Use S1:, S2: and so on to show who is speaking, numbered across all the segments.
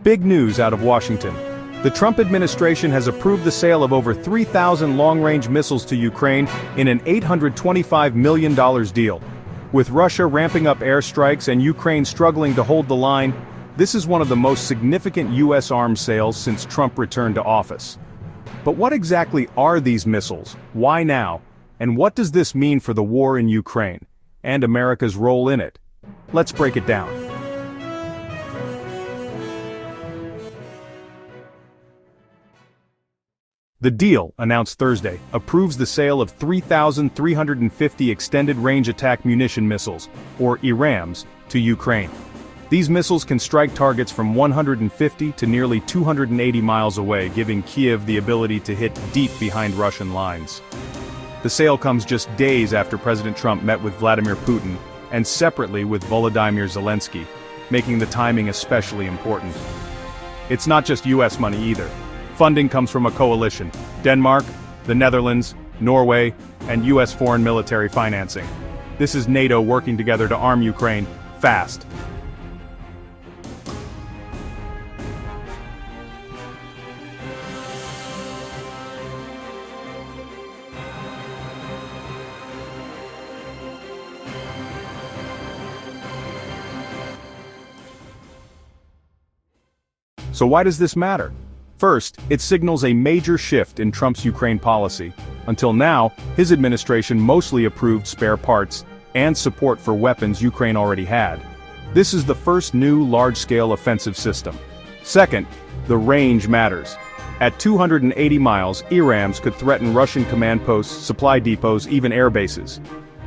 S1: Big news out of Washington. The Trump administration has approved the sale of over 3,000 long-range missiles to Ukraine in an $825 million deal. With Russia ramping up airstrikes and Ukraine struggling to hold the line, this is one of the most significant U.S. arms sales since Trump returned to office. But what exactly are these missiles? Why now? And what does this mean for the war in Ukraine? And America's role in it? Let's break it down. The deal, announced Thursday, approves the sale of 3,350 extended-range attack munition missiles, or ERAMs, to Ukraine. These missiles can strike targets from 150 to nearly 280 miles away, giving Kyiv the ability to hit deep behind Russian lines. The sale comes just days after President Trump met with Vladimir Putin, and separately with Volodymyr Zelensky, making the timing especially important. It's not just U.S. money either. Funding comes from a coalition: Denmark, the Netherlands, Norway, and U.S. foreign military financing. This is NATO working together to arm Ukraine, fast. So why does this matter? First, it signals a major shift in Trump's Ukraine policy. Until now, his administration mostly approved spare parts and support for weapons Ukraine already had. This is the first new large-scale offensive system. Second, the range matters. At 280 miles, ERAMs could threaten Russian command posts, supply depots, even air bases.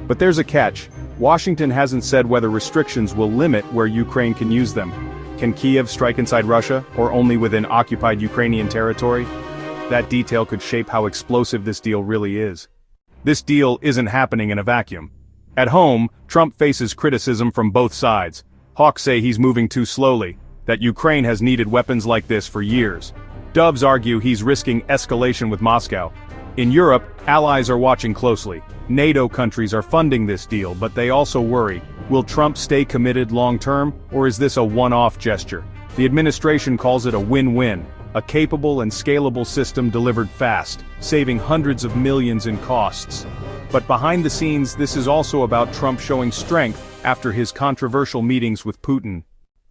S1: But there's a catch. Washington hasn't said whether restrictions will limit where Ukraine can use them. Can Kyiv strike inside Russia, or only within occupied Ukrainian territory? That detail could shape how explosive this deal really is. This deal isn't happening in a vacuum. At home, Trump faces criticism from both sides. Hawks say he's moving too slowly, that Ukraine has needed weapons like this for years. Doves argue he's risking escalation with Moscow. In Europe, allies are watching closely. NATO countries are funding this deal, but they also worry. Will Trump stay committed long-term, or is this a one-off gesture? The administration calls it a win-win, a capable and scalable system delivered fast, saving hundreds of millions in costs. But behind the scenes, this is also about Trump showing strength after his controversial meetings with Putin.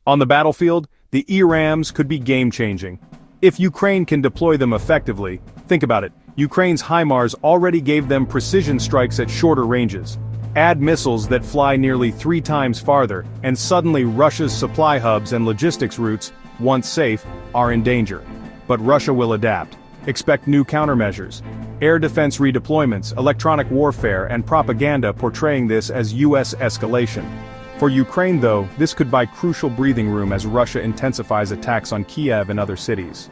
S1: On the battlefield, the ERAMs could be game-changing. If Ukraine can deploy them effectively, think about it, Ukraine's HIMARS already gave them precision strikes at shorter ranges. Add missiles that fly nearly 3 times farther, and suddenly Russia's supply hubs and logistics routes, once safe, are in danger. But Russia will adapt. Expect new countermeasures. Air defense redeployments, electronic warfare, and propaganda portraying this as U.S. escalation. For Ukraine, though, this could buy crucial breathing room as Russia intensifies attacks on Kyiv and other cities.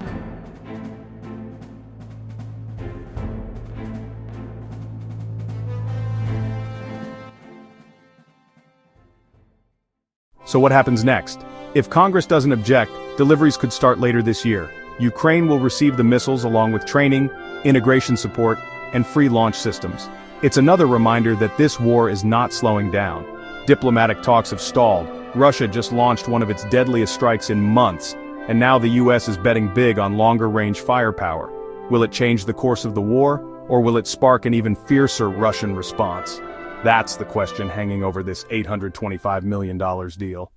S1: So what happens next? If Congress doesn't object, deliveries could start later this year. Ukraine will receive the missiles along with training, integration support, and free launch systems. It's another reminder that this war is not slowing down. Diplomatic talks have stalled. Russia just launched one of its deadliest strikes in months, and now the US is betting big on longer-range firepower. Will it change the course of the war, or will it spark an even fiercer Russian response? That's the question hanging over this $825 million deal.